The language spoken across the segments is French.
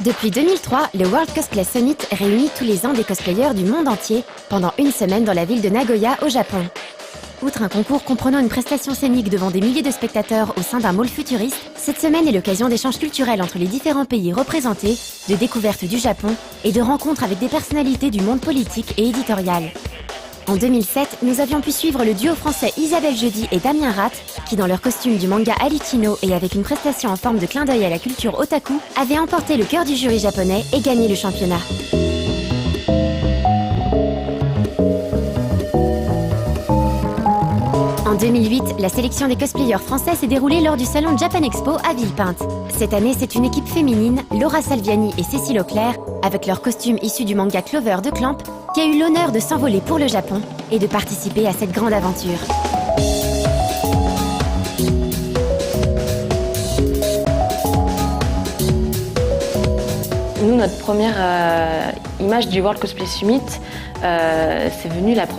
Depuis 2003, le World Cosplay Summit réunit tous les ans des cosplayers du monde entier pendant une semaine dans la ville de Nagoya, au Japon. Outre un concours comprenant une prestation scénique devant des milliers de spectateurs au sein d'un mall futuriste, cette semaine est l'occasion d'échanges culturels entre les différents pays représentés, de découvertes du Japon et de rencontres avec des personnalités du monde politique et éditorial. En 2007, nous avions pu suivre le duo français Isabelle Jeudi et Damien Rath, qui dans leur costume du manga Alicino et avec une prestation en forme de clin d'œil à la culture otaku, avaient emporté le cœur du jury japonais et gagné le championnat. En 2008, la sélection des cosplayers français s'est déroulée lors du salon Japan Expo à Villepinte. Cette année, c'est une équipe féminine, Laura Salviani et Cécile Auclair, avec leurs costumes issus du manga Clover de Clamp, qui a eu l'honneur de s'envoler pour le Japon et de participer à cette grande aventure. Nous, notre première image du World Cosplay Summit, c'est venu notre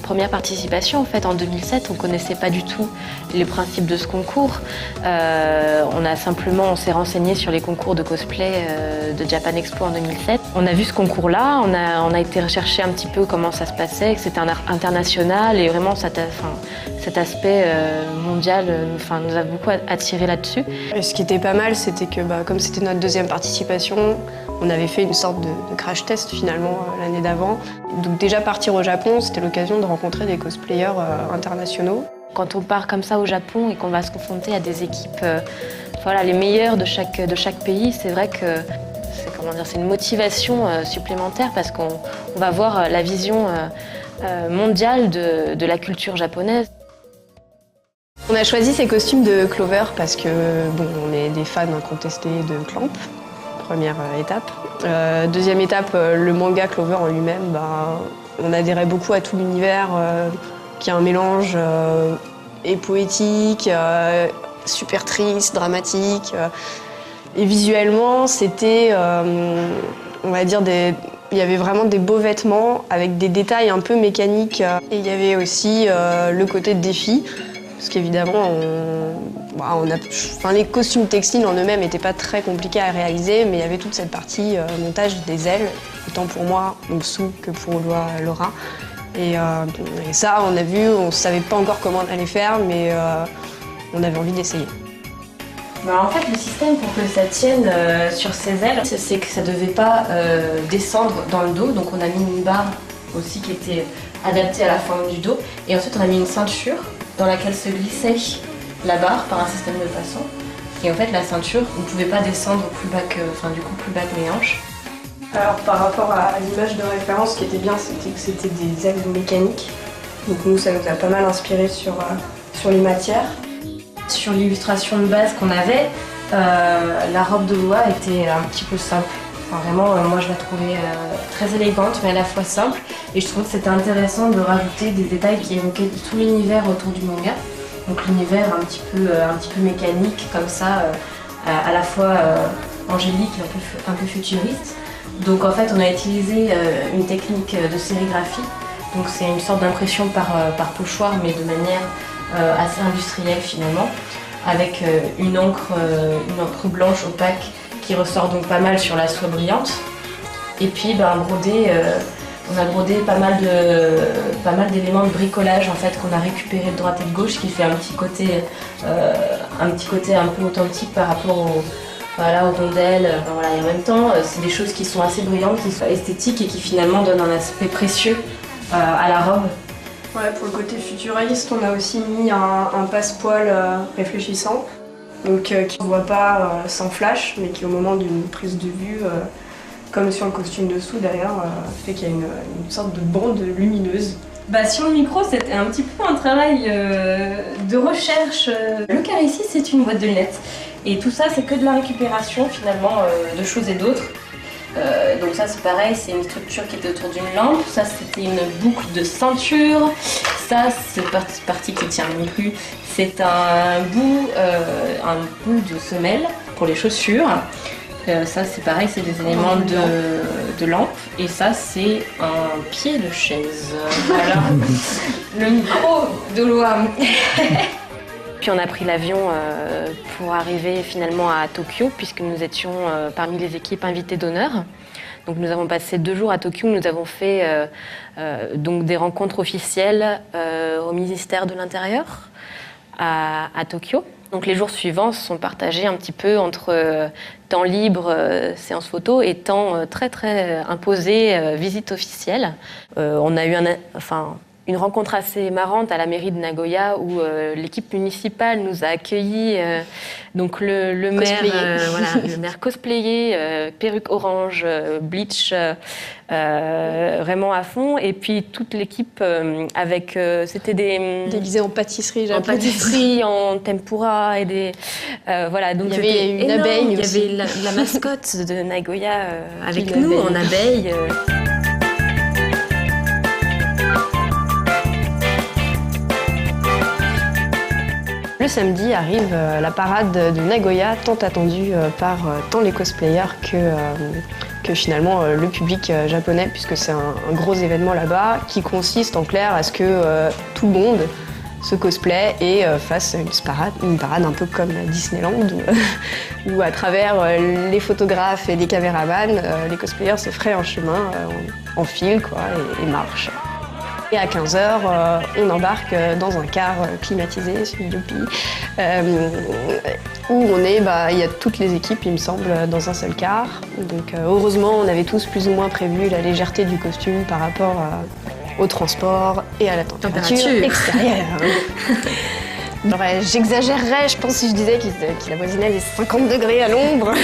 première participation en fait en 2007. On ne connaissait pas du tout les principes de ce concours. On s'est renseigné sur les concours de cosplay de Japan Expo en 2007. On a vu ce concours-là, on a été rechercher un petit peu comment ça se passait, que c'était un art international et vraiment cet aspect mondial nous a beaucoup attiré là-dessus. Et ce qui était pas mal, c'était que comme c'était notre deuxième participation, on avait fait une sorte de crash test finalement l'année d'avant. Donc déjà partir au Japon, c'était l'occasion de rencontrer des cosplayers internationaux. Quand on part comme ça au Japon et qu'on va se confronter à des équipes, les meilleures de chaque pays, c'est vrai que c'est une motivation supplémentaire parce qu'on va voir la vision mondiale de la culture japonaise. On a choisi ces costumes de Clover parce que on est des fans incontestés de Clamp, première étape. Deuxième étape, le manga Clover en lui-même, on adhérait beaucoup à tout l'univers qui a un mélange et poétique, super triste, dramatique. Et visuellement, c'était, on va dire, il y avait vraiment des beaux vêtements avec des détails un peu mécaniques. Et il y avait aussi le côté de défi. Parce qu'évidemment, les costumes textiles en eux-mêmes n'étaient pas très compliqués à réaliser, mais il y avait toute cette partie montage des ailes, autant pour moi, donc Sue, que pour Laura. Et ça, on a vu, on ne savait pas encore comment on allait faire, mais on avait envie d'essayer. En fait, le système pour que ça tienne sur ses ailes, c'est que ça ne devait pas descendre dans le dos. Donc on a mis une barre aussi qui était adaptée à la forme du dos. Et ensuite, on a mis une ceinture dans laquelle se glissait la barre par un système de façon. Et en fait, la ceinture ne pouvait pas descendre plus bas que mes hanches. Alors par rapport à l'image de référence, ce qui était bien, c'était que c'était des ailes mécaniques. Donc nous, ça nous a pas mal inspiré sur les matières. Sur l'illustration de base qu'on avait, la robe de Loa était un petit peu simple. Vraiment, moi je la trouvais très élégante mais à la fois simple. Et je trouvais que c'était intéressant de rajouter des détails qui évoquaient tout l'univers autour du manga. Donc l'univers un petit peu mécanique comme ça, à la fois angélique et un peu futuriste. Donc en fait on a utilisé une technique de sérigraphie. Donc c'est une sorte d'impression par pochoir mais de manière assez industrielle finalement, avec une encre blanche opaque qui ressort donc pas mal sur la soie brillante. Et puis on a brodé pas mal d'éléments de bricolage en fait qu'on a récupéré de droite et de gauche, qui fait un petit côté un peu authentique par rapport aux rondelles. Et en même temps, c'est des choses qui sont assez brillantes, qui sont esthétiques et qui finalement donnent un aspect précieux à la robe. Ouais, pour le côté futuriste, on a aussi mis un passepoil réfléchissant, donc qui ne voit pas sans flash, mais qui au moment d'une prise de vue, comme sur le costume dessous d'ailleurs, fait qu'il y a une sorte de bande lumineuse. Sur le micro, c'était un petit peu un travail de recherche. Le carré ici, c'est une boîte de lunettes. Et tout ça, c'est que de la récupération finalement de choses et d'autres. Donc ça c'est pareil, c'est une structure qui était autour d'une lampe. Ça c'était une boucle de ceinture. Ça, cette partie qui tient le cul, c'est un bout de semelle pour les chaussures. Ça c'est pareil, c'est des éléments de lampe. Et ça c'est un pied de chaise. Voilà. Le micro de Loa. puis on a pris l'avion pour arriver finalement à Tokyo, puisque nous étions parmi les équipes invitées d'honneur. Donc nous avons passé 2 jours à Tokyo, nous avons fait donc des rencontres officielles au ministère de l'Intérieur à Tokyo. Donc les jours suivants sont partagés un petit peu entre temps libre, séance photo, et temps très très imposé, visite officielle. On a eu une rencontre assez marrante à la mairie de Nagoya où l'équipe municipale nous a accueillis. Donc le maire, le maire cosplayé, perruque orange, bleach, vraiment à fond. Et puis toute l'équipe avec, c'était déguisés en pâtisserie japonaise. En pâtisserie, en tempura et des voilà. Donc il y avait une énorme. abeille. Il y aussi. avait la mascotte de Nagoya avec nous en abeille. Le samedi arrive la parade de Nagoya, tant attendue par tant les cosplayers que finalement le public japonais, puisque c'est un gros événement là-bas qui consiste en clair à ce que tout le monde se cosplay et fasse une parade un peu comme Disneyland où à travers les photographes et les caméramans, les cosplayers se feraient un chemin en file quoi, et marchent. Et à 15h, on embarque dans un car climatisé, youpi, où il y a toutes les équipes, il me semble, dans un seul car. Donc heureusement, on avait tous plus ou moins prévu la légèreté du costume par rapport au transport et à la température extérieure. Alors, j'exagérerais, je pense, si je disais qu'il avoisinait les 50 degrés à l'ombre,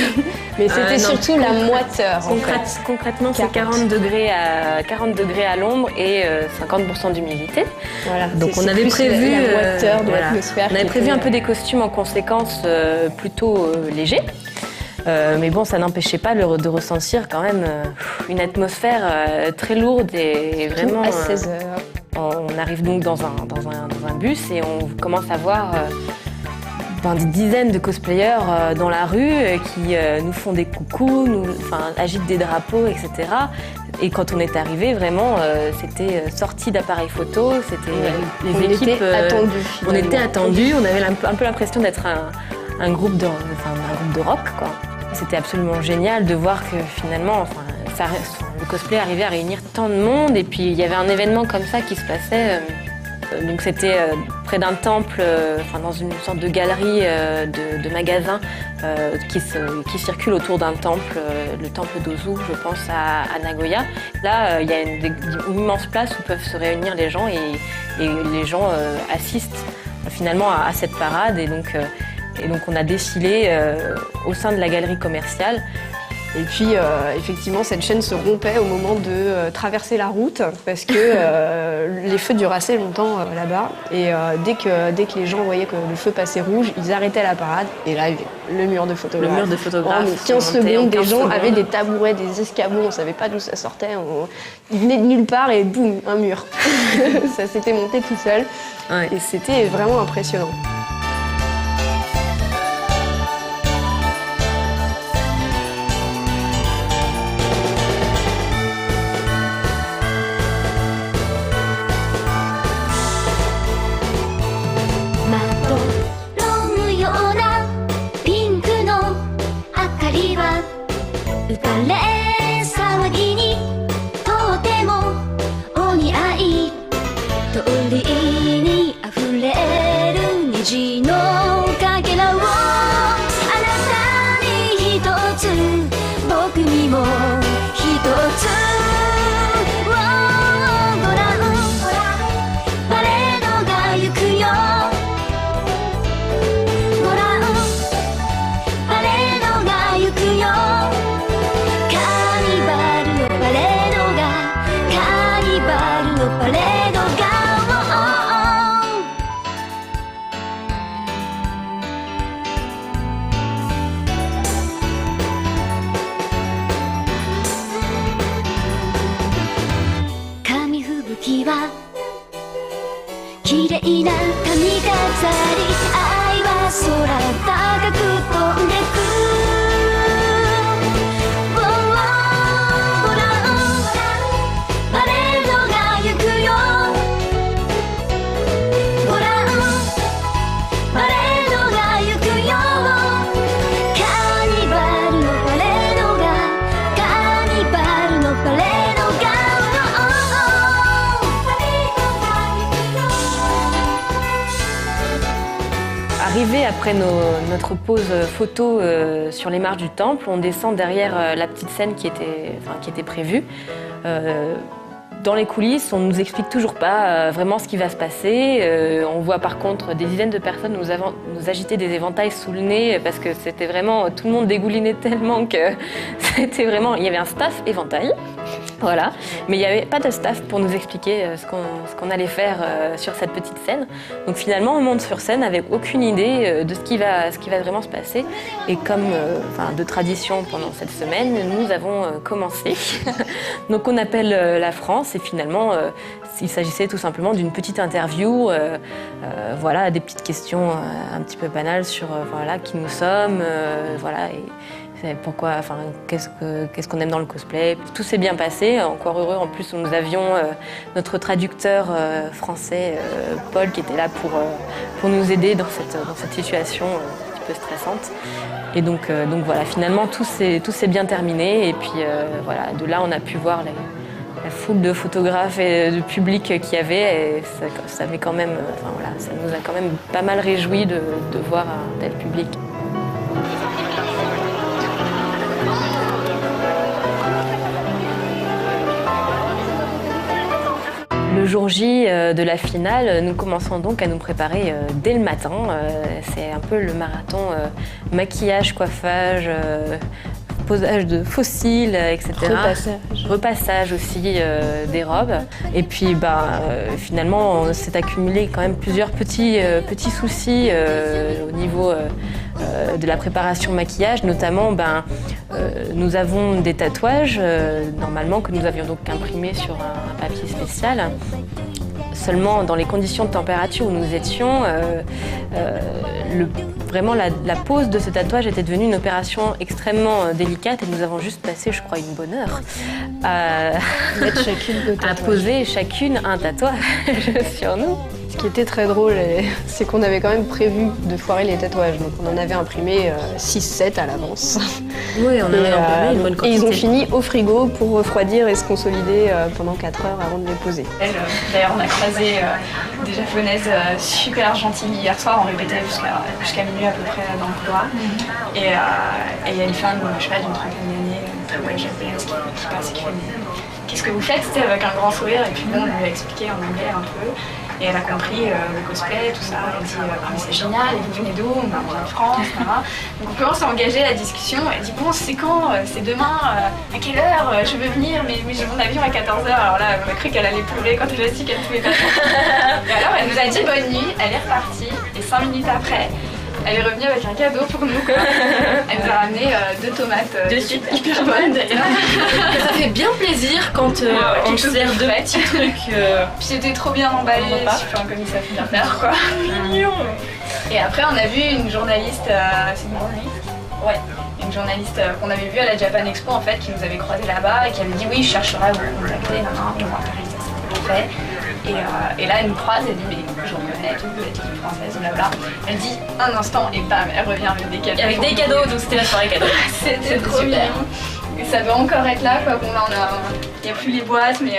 mais c'était surtout la moiteur. Concrètement, c'est 40 degrés à l'ombre et 50% d'humidité. Voilà, donc on avait prévu la moiteur de l'atmosphère. On avait prévu un peu des costumes en conséquence plutôt légers. Mais bon, ça n'empêchait pas de ressentir quand même une atmosphère très lourde et vraiment. À 16 heures. On arrive donc dans un bus et on commence à voir des dizaines de cosplayers dans la rue qui nous font des coucous, agitent des drapeaux, etc. Et quand on est arrivé, vraiment, c'était sorti d'appareils photo, c'était les équipes. On était attendus, on avait un peu l'impression d'être un groupe de rock, quoi. C'était absolument génial de voir que finalement, le cosplay arrivait à réunir tant de monde. Et puis il y avait un événement comme ça qui se passait. Donc c'était près d'un temple, dans une sorte de galerie de magasins qui circule autour d'un temple, le temple d'Ozu, je pense, à Nagoya. Là, il y a une immense place où peuvent se réunir les gens et les gens assistent finalement à cette parade. Et donc on a défilé au sein de la galerie commerciale. Et puis effectivement cette chaîne se rompait au moment de traverser la route parce que les feux durent assez longtemps là-bas et dès que les gens voyaient que le feu passait rouge, ils arrêtaient la parade et là il y avait le mur de photographes. Le mur de photographes. En 15 secondes, des gens avaient des tabourets, des escabeaux, on savait pas d'où ça sortait, ils venaient de nulle part et boum, un mur. Ça s'était monté tout seul et c'était vraiment impressionnant. Arrivé après notre pause photo sur les marches du temple, on descend derrière la petite scène qui était prévue. Dans les coulisses, on ne nous explique toujours pas vraiment ce qui va se passer. On voit par contre des dizaines de personnes nous agiter des éventails sous le nez parce que c'était vraiment, tout le monde dégoulinait tellement que c'était vraiment, il y avait un staff éventail. Voilà, mais il n'y avait pas de staff pour nous expliquer ce qu'on allait faire sur cette petite scène. Donc finalement, on monte sur scène avec aucune idée de ce qui va vraiment se passer. Et comme de tradition pendant cette semaine, nous avons commencé. Donc on appelle la France et finalement, il s'agissait tout simplement d'une petite interview, voilà, des petites questions un petit peu banales sur voilà, qui nous sommes, voilà. Pourquoi, qu'est-ce qu'on aime dans le cosplay. Tout s'est bien passé, encore heureux. En plus, nous avions notre traducteur français, Paul, qui était là pour nous aider dans cette situation un petit peu stressante. Et donc voilà, finalement, tout s'est bien terminé. Et puis voilà, de là, on a pu voir la foule de photographes et de public qu'il y avait. Et ça avait quand même, voilà, ça nous a quand même pas mal réjouis de voir un tel public. Le jour J de la finale, nous commençons donc à nous préparer dès le matin. C'est un peu le marathon maquillage, coiffage, posage de fossiles, etc. Repassage aussi des robes. Et puis finalement, on s'est accumulé quand même plusieurs petits soucis au niveau de la préparation maquillage. Notamment, nous avons des tatouages, normalement, que nous avions donc imprimés sur un papier spécial. Seulement, dans les conditions de température où nous étions, vraiment la pose de ce tatouage était devenue une opération extrêmement délicate et nous avons juste passé, je crois, une bonne heure à poser chacune un tatouage sur nous. Ce qui était très drôle, c'est qu'on avait quand même prévu de foirer les tatouages. Donc on en avait imprimé 6-7 à l'avance. Oui, on avait imprimé une bonne quantité. Et ils ont fini au frigo pour refroidir et se consolider pendant 4 heures avant de les poser. D'ailleurs, on a croisé des japonaises super gentilles hier soir. On répétait jusqu'à minuit à peu près dans le couloir. Et il y a une femme, je sais pas, d'une trentaine d'années, très belle japonaise qui passe et qui fait « Qu'est-ce que vous faites ?» C'était avec un grand sourire. Et puis bon, on lui a expliqué en anglais un peu. Et elle a compris le cosplay, tout ça. Elle dit « Ah mais c'est génial, et vous venez d'où ?» On vient de France, voilà. Donc on commence à engager la discussion. Elle dit « Bon, c'est quand? C'est demain? À quelle heure? Je veux venir, mais j'ai mon avion à 14h. » Alors là, on a cru qu'elle allait pleurer quand elle a dit qu'elle pouvait pas. Et alors elle nous a dit bonne nuit, elle est repartie. Et 5 minutes après, elle est revenue avec un cadeau pour nous, quoi. Elle nous a ramené 2 tomates hyper bonnes d'ailleurs. Ça fait bien plaisir quand on se sert de petits trucs. Puis c'était trop bien emballé, comme ça fait bien faire, quoi. Mignon. Et après on a vu une journaliste, c'est une journaliste ? Ouais, une journaliste qu'on avait vue à la Japan Expo en fait, qui nous avait croisé là-bas et qui avait dit oui, je chercherai à vous contacter, pour m'intéresser, ça c'était parfait. Et là elle nous croise, elle dit mais je reconnais, vous êtes l'équipe française, blabla. Elle dit un instant et bam, elle revient avec des cadeaux. Avec des cadeaux, donc c'était la soirée cadeau. C'était trop mignon. Et ça doit encore être là, quoi. Bon là il n'y a plus les boîtes, mais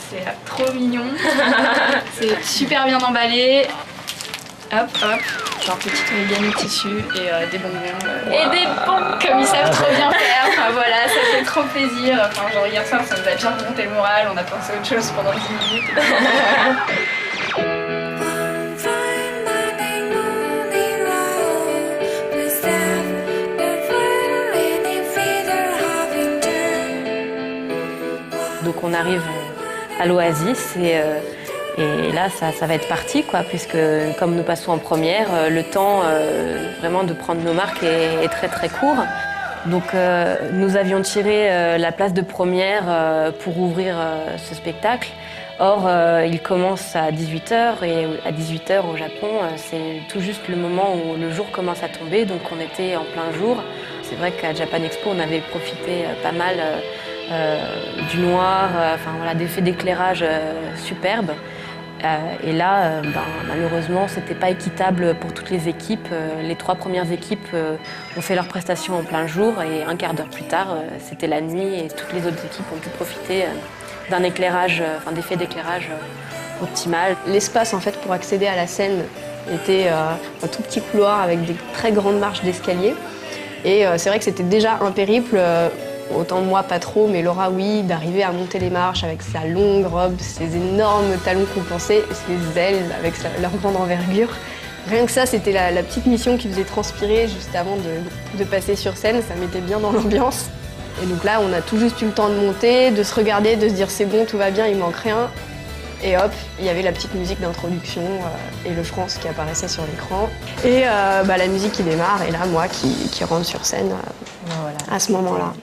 c'est trop mignon. C'est super bien emballé. Hop, genre petit origami de tissu et des bonbons. Et des bonbons comme ils savent trop bien faire, enfin voilà, ça fait trop plaisir. Enfin genre hier soir ça nous a bien remonté le moral, on a pensé à autre chose pendant 10 minutes. Donc on arrive à l'Oasis et là, ça va être parti, quoi, puisque comme nous passons en première, le temps vraiment de prendre nos marques est très très court. Donc nous avions tiré la place de première pour ouvrir ce spectacle. Or, il commence à 18h et à 18h au Japon, c'est tout juste le moment où le jour commence à tomber, donc on était en plein jour. C'est vrai qu'à Japan Expo, on avait profité pas mal du noir, d'effets d'éclairage superbes. Et là, malheureusement, c'était pas équitable pour toutes les équipes. Les 3 premières équipes ont fait leur prestation en plein jour et un quart d'heure plus tard, c'était la nuit et toutes les autres équipes ont pu profiter d'un éclairage, d'effets d'éclairage optimal. L'espace en fait pour accéder à la scène était un tout petit couloir avec des très grandes marches d'escalier. Et c'est vrai que c'était déjà un périple, autant moi pas trop, mais Laura oui, d'arriver à monter les marches avec sa longue robe, ses énormes talons compensés, ses ailes avec leur bande d'envergure. Rien que ça, c'était la petite mission qui faisait transpirer juste avant de passer sur scène, ça mettait bien dans l'ambiance. Et donc là, on a tout juste eu le temps de monter, de se regarder, de se dire c'est bon, tout va bien, il manque rien. Et hop, il y avait la petite musique d'introduction et le France qui apparaissait sur l'écran. Et la musique qui démarre, et là, moi qui rentre sur scène à ce moment-là.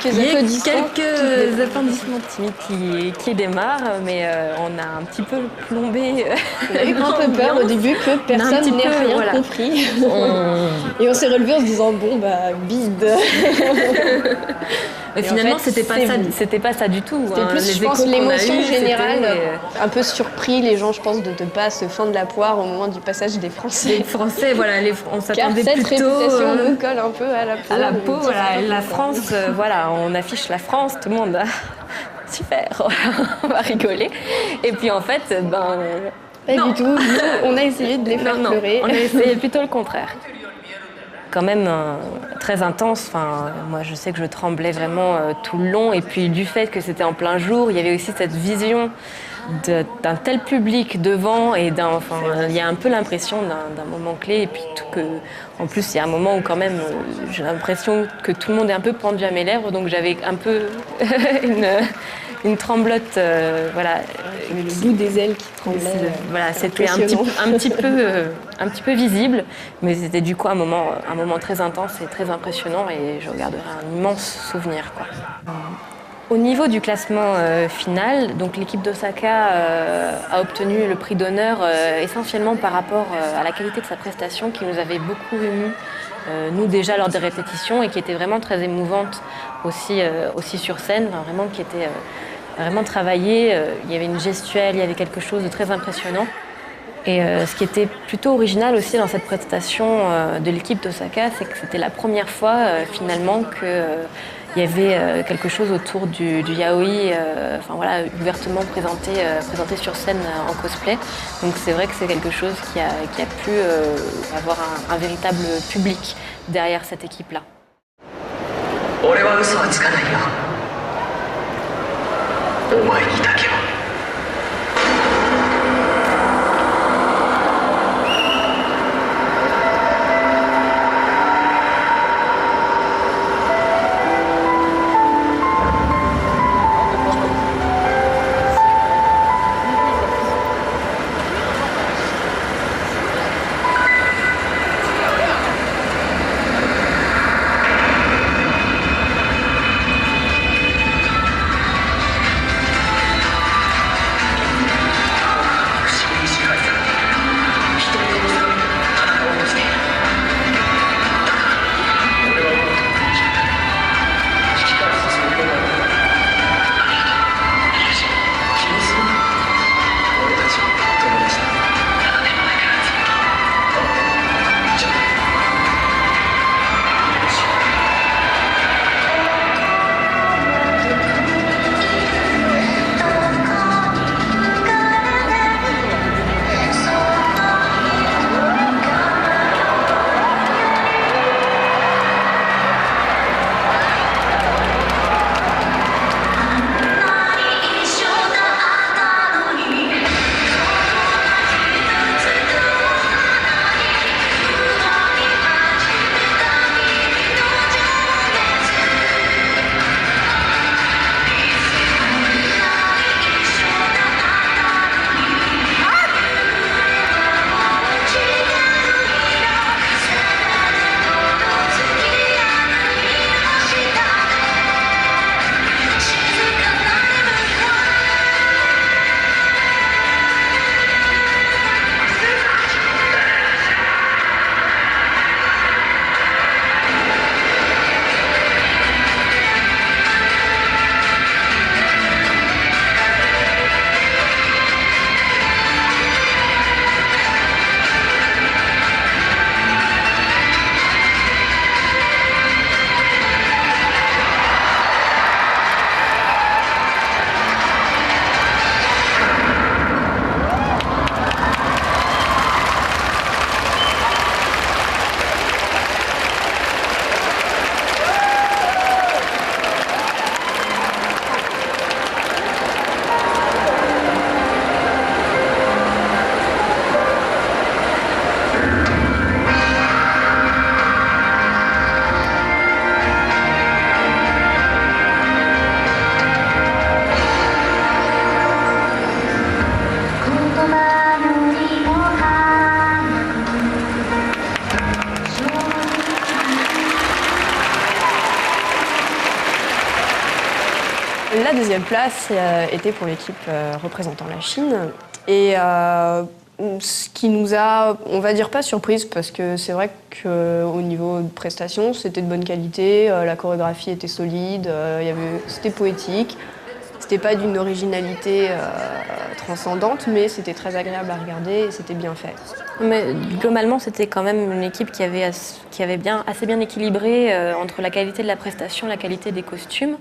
Quelques applaudissements timides qui démarrent, mais on a un petit peu plombé. On a eu un peu peur au début que personne n'ait rien compris. Et on s'est relevé en se disant bon bah bide. Mais finalement, en fait, c'était pas ça du tout. C'était plus, je pense, l'émotion générale. Un peu surpris, les gens, je pense, de ne pas se fendre la poire au moment du passage des Français. Les Français, voilà, on s'attendait car plutôt. Cette réputation nous colle un peu à la peau. À la peau, voilà, la France, voilà, on affiche la France, tout le monde. Super, on va rigoler. Et puis en fait, pas du tout. Nous, on a essayé de les faire pleurer. On a essayé plutôt le contraire. Quand même très intense. Enfin, moi, je sais que je tremblais vraiment tout le long. Et puis, du fait que c'était en plein jour, il y avait aussi cette vision d'un tel public devant. Et il y a un peu l'impression d'un moment clé. Et puis, en plus, il y a un moment où, quand même, j'ai l'impression que tout le monde est un peu pendu à mes lèvres. Donc, j'avais un peu une tremblote, voilà. Le bout des ailes qui tremblait. Voilà, c'était un petit peu visible, mais c'était du coup un moment très intense et très impressionnant, et je regarderai un immense souvenir, quoi. Au niveau du classement final, donc l'équipe d'Osaka a obtenu le prix d'honneur essentiellement par rapport à la qualité de sa prestation, qui nous avait beaucoup émus, nous déjà lors des répétitions, et qui était vraiment très émouvante aussi sur scène, enfin, vraiment qui était vraiment travaillée. Il y avait une gestuelle, il y avait quelque chose de très impressionnant. Et ce qui était plutôt original aussi dans cette prestation de l'équipe d'Osaka, c'est que c'était la première fois finalement qu'il y avait quelque chose autour du yaoi, enfin voilà, ouvertement présenté sur scène en cosplay. Donc c'est vrai que c'est quelque chose qui a pu avoir un véritable public derrière cette équipe-là. La deuxième place était pour l'équipe représentant la Chine. Et ce qui nous a, on va dire pas surprise, parce que c'est vrai qu'au niveau de prestation, c'était de bonne qualité, la chorégraphie était solide, c'était poétique. C'était pas d'une originalité transcendante, mais c'était très agréable à regarder et c'était bien fait. Mais globalement, c'était quand même une équipe qui avait assez bien équilibré entre la qualité de la prestation et la qualité des costumes.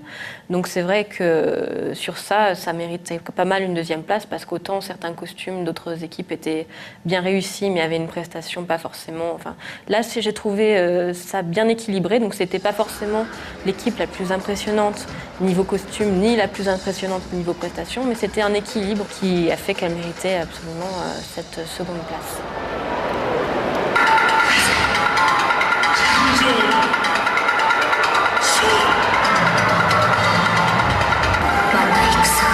Donc c'est vrai que sur ça méritait pas mal une deuxième place, parce qu'autant certains costumes d'autres équipes étaient bien réussis, mais avaient une prestation pas forcément... Enfin, là, j'ai trouvé ça bien équilibré, donc c'était pas forcément l'équipe la plus impressionnante niveau costume, ni la plus impressionnante niveau prestation, mais c'était un équilibre qui a fait qu'elle méritait absolument cette seconde place. What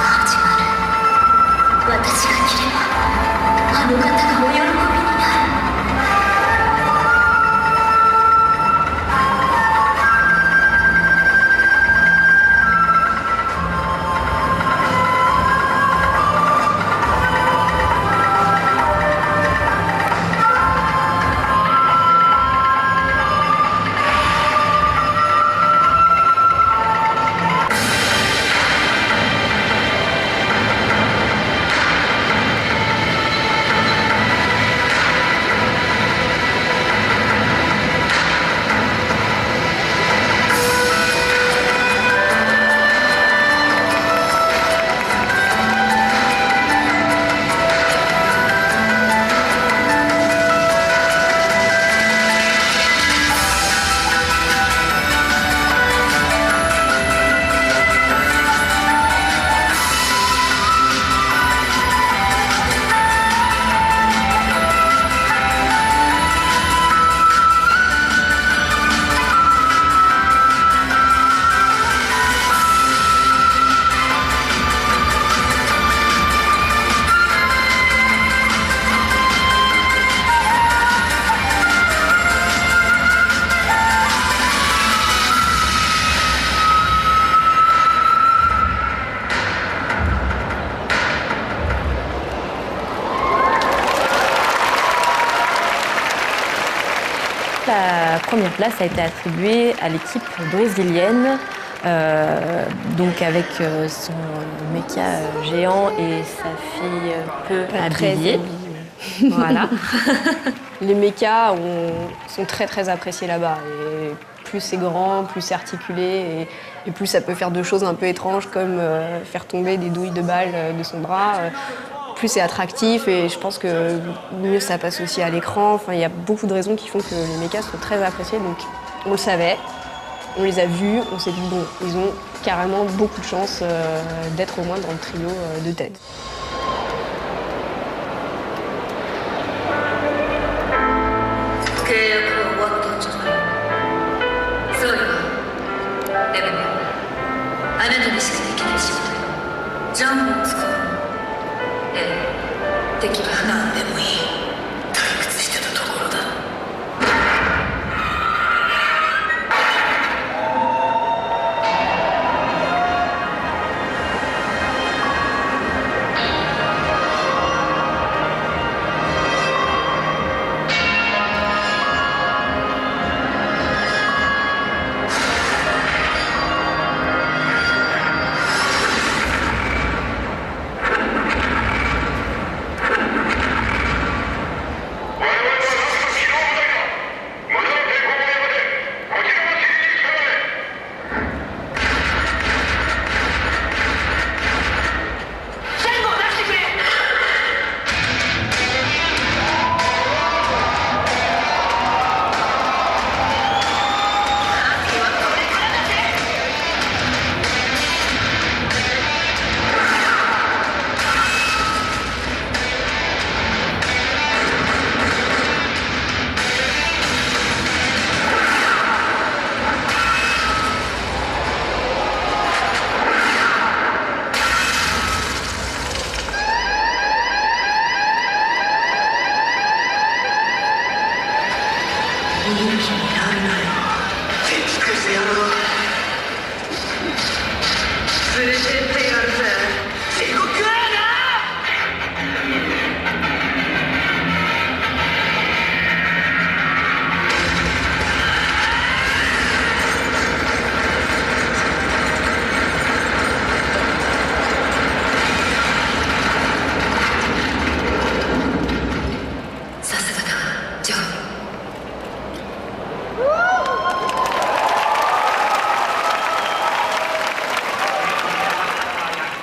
première place a été attribuée à l'équipe brésilienne, donc avec son mecha géant et sa fille peu habillée. Voilà. Les mechas sont très très appréciés là-bas. Et plus c'est grand, plus c'est articulé et plus ça peut faire de choses un peu étranges comme faire tomber des douilles de balles de son bras. Plus c'est attractif et je pense que mieux ça passe aussi à l'écran. Enfin, il y a beaucoup de raisons qui font que les mechas sont très appréciés. Donc on le savait, on les a vus, on s'est dit bon, ils ont carrément beaucoup de chance d'être au moins dans le trio de tête.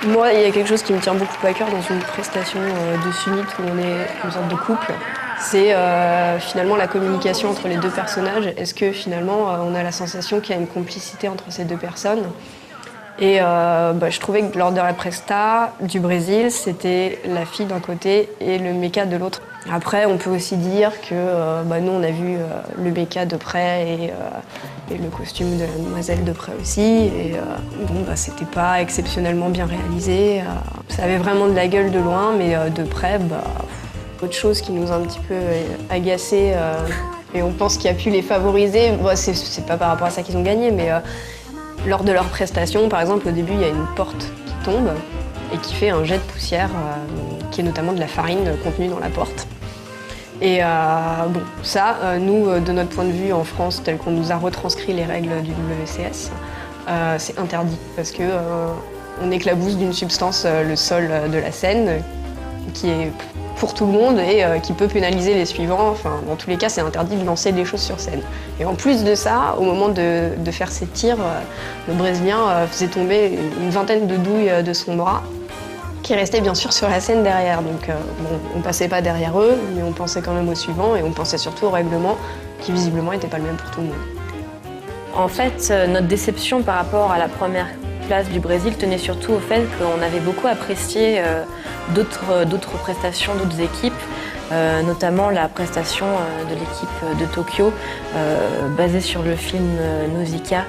Moi, il y a quelque chose qui me tient beaucoup à cœur dans une prestation de Summit où on est une sorte de couple. C'est finalement la communication entre les deux personnages. Est-ce que finalement on a la sensation qu'il y a une complicité entre ces deux personnes ? Et je trouvais que lors de la presta du Brésil, c'était la fille d'un côté et le mecha de l'autre. Après, on peut aussi dire que nous, on a vu le mecha de près et le costume de la demoiselle de près aussi. Et c'était pas exceptionnellement bien réalisé. Ça avait vraiment de la gueule de loin, mais de près, autre chose qui nous a un petit peu agacés et on pense qu'il a pu les favoriser. C'est pas par rapport à ça qu'ils ont gagné, mais lors de leur prestation, par exemple, au début, il y a une porte qui tombe et qui fait un jet de poussière, qui est notamment de la farine contenue dans la porte. Et nous, de notre point de vue en France, tel qu'on nous a retranscrit les règles du WCS, c'est interdit parce que on éclabousse d'une substance le sol de la scène qui est pour tout le monde et qui peut pénaliser les suivants. Enfin, dans tous les cas, c'est interdit de lancer des choses sur scène. Et en plus de ça, au moment de faire ses tirs, le Brésilien faisait tomber une vingtaine de douilles de son bras qui restaient bien sûr sur la scène derrière. Donc on passait pas derrière eux, mais on pensait quand même au suivant et on pensait surtout au règlement qui visiblement n'était pas le même pour tout le monde. En fait, notre déception par rapport à la première place du Brésil tenait surtout au fait qu'on avait beaucoup apprécié d'autres prestations d'autres équipes, notamment la prestation de l'équipe de Tokyo basée sur le film Nausicaa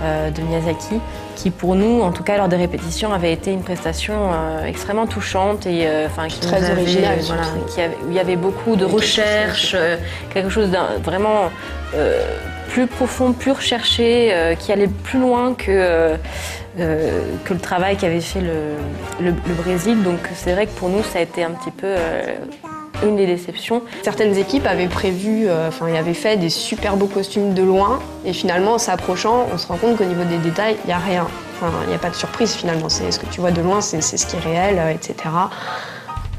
de Miyazaki, qui pour nous, en tout cas lors des répétitions, avait été une prestation extrêmement touchante et qui très originale, où il y avait beaucoup de recherche, quelque chose vraiment plus profond, plus recherché, qui allait plus loin que le travail qu'avait fait le Brésil. Donc c'est vrai que pour nous, ça a été un petit peu Une des déceptions. Certaines équipes avaient prévu, avaient fait des super beaux costumes de loin, et finalement, en s'approchant, on se rend compte qu'au niveau des détails, il n'y a rien. Il n'y a pas de surprise finalement. C'est ce que tu vois de loin, c'est ce qui est réel, etc.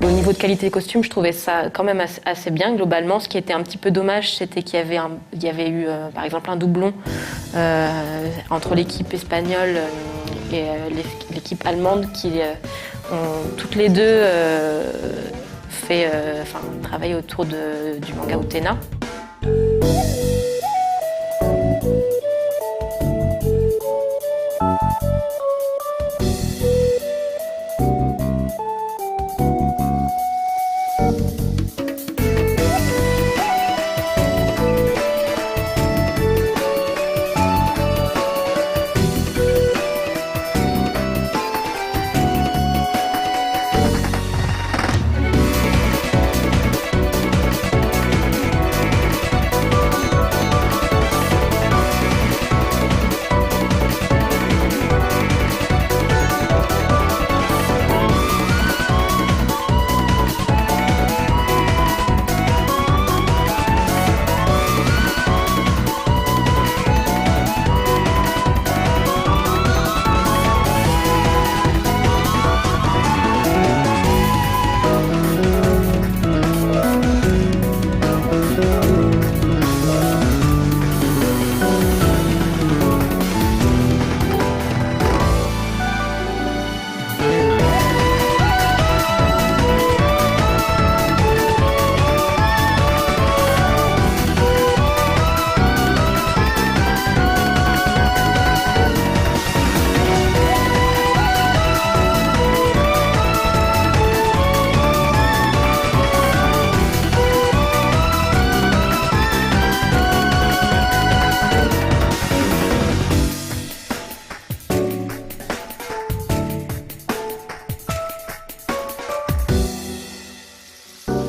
Au niveau de qualité des costumes, je trouvais ça quand même assez bien globalement. Ce qui était un petit peu dommage, c'était qu'il y avait eu par exemple un doublon entre l'équipe espagnole et l'équipe allemande qui ont toutes les deux travaillé autour du manga Utena.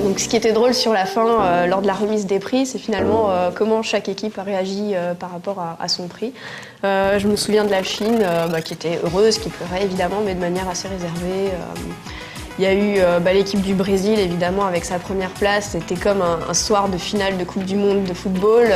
Donc, ce qui était drôle sur la fin, lors de la remise des prix, c'est finalement comment chaque équipe a réagi par rapport à son prix. Je me souviens de la Chine, qui était heureuse, qui pleurait évidemment, mais de manière assez réservée. Il y a eu l'équipe du Brésil, évidemment, avec sa première place. C'était comme un soir de finale de Coupe du Monde de football.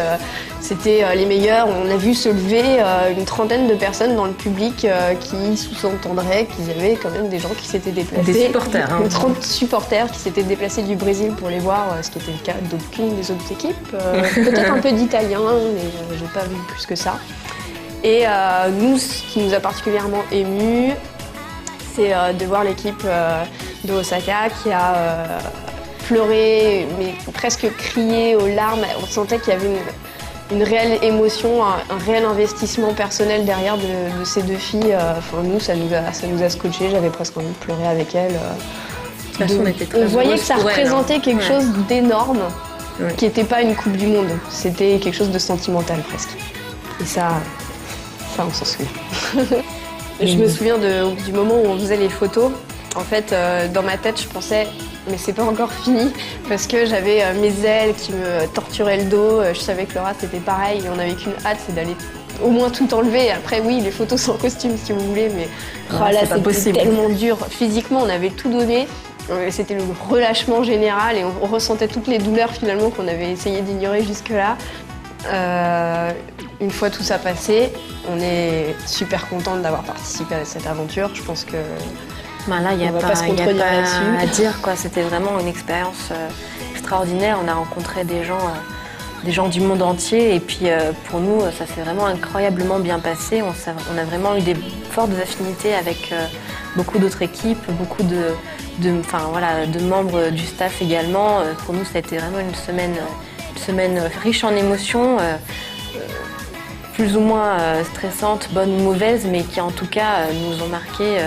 C'était les meilleurs. On a vu se lever une trentaine de personnes dans le public qui sous-entendraient qu'il y avait quand même des gens qui s'étaient déplacés. Des supporters. 30 supporters qui s'étaient déplacés du Brésil pour les voir, ce qui était le cas d'aucune des autres équipes. Peut-être un peu d'Italiens, mais j'ai pas vu plus que ça. Et nous, ce qui nous a particulièrement émus, c'est de voir l'équipe de Osaka qui a pleuré, mais presque crié aux larmes. On sentait qu'il y avait une réelle émotion, un réel investissement personnel derrière de ces deux filles. Nous, ça nous a scotché. J'avais presque envie de pleurer avec elles. On voyait que ça représentait quelque chose d'énorme, qui n'était pas une Coupe du Monde. C'était quelque chose de sentimental presque. Et ça on s'en souvient. Je me souviens du moment où on faisait les photos. En fait, dans ma tête, je pensais, mais c'est pas encore fini, parce que j'avais mes ailes qui me torturaient le dos. Je savais que le reste c'était pareil, et on n'avait qu'une hâte, c'est d'aller au moins tout enlever. Après, oui, les photos sans costume si vous voulez, mais là, c'était tellement dur. Physiquement, on avait tout donné. C'était le relâchement général et on ressentait toutes les douleurs finalement qu'on avait essayé d'ignorer jusque-là. Une fois tout ça passé, on est super contente d'avoir participé à cette aventure. Je pense que là, il n'y a pas à dire, quoi. C'était vraiment une expérience extraordinaire. On a rencontré des gens du monde entier et puis pour nous, ça s'est vraiment incroyablement bien passé. On a vraiment eu des fortes affinités avec beaucoup d'autres équipes, beaucoup de membres du staff également. Pour nous, ça a été vraiment une semaine riche en émotions. Plus ou moins stressantes, bonnes ou mauvaises, mais qui en tout cas nous ont marqué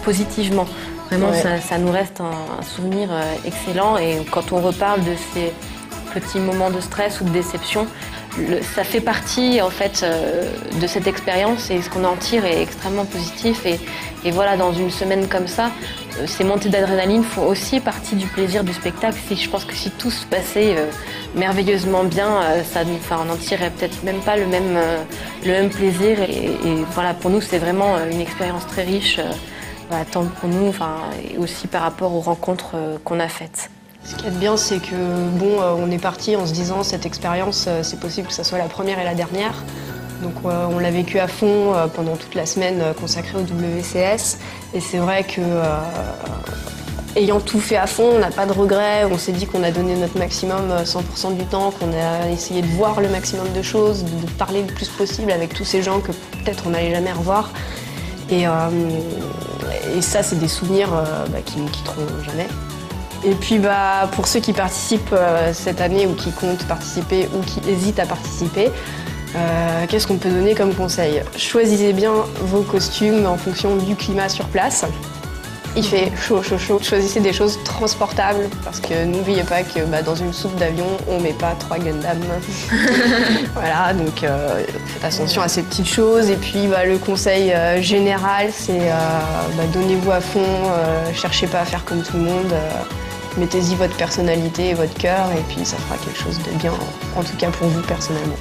positivement. Vraiment, ça nous reste un souvenir excellent et quand on reparle de ces petits moments de stress ou de déception, ça fait partie en fait de cette expérience et ce qu'on en tire est extrêmement positif et voilà, dans une semaine comme ça, ces montées d'adrénaline font aussi partie du plaisir du spectacle. Je pense que si tout se passait merveilleusement bien, on n'en tirerait peut-être même pas le même plaisir et voilà, pour nous c'est vraiment une expérience très riche, tant pour nous et aussi par rapport aux rencontres qu'on a faites. Ce qui est bien, c'est que on est parti en se disant cette expérience, c'est possible que ça soit la première et la dernière. Donc on l'a vécu à fond pendant toute la semaine consacrée au WCS. Et c'est vrai que ayant tout fait à fond, on n'a pas de regrets. On s'est dit qu'on a donné notre maximum 100% du temps, qu'on a essayé de voir le maximum de choses, de parler le plus possible avec tous ces gens que peut-être on n'allait jamais revoir. Et ça, c'est des souvenirs qui ne quitteront jamais. Et puis pour ceux qui participent cette année ou qui comptent participer ou qui hésitent à participer, qu'est-ce qu'on peut donner comme conseil? Choisissez bien vos costumes en fonction du climat sur place. Il fait chaud, chaud, chaud. Choisissez des choses transportables parce que n'oubliez pas que dans une soupe d'avion, on met pas 3 Gundam. Voilà, donc faites attention à ces petites choses. Et puis le conseil général, c'est donnez-vous à fond, cherchez pas à faire comme tout le monde. Mettez-y votre personnalité et votre cœur et puis ça fera quelque chose de bien, en tout cas pour vous personnellement.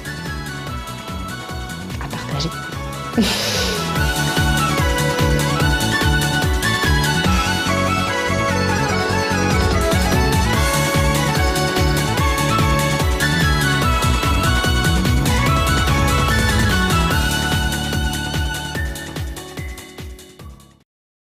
À partager.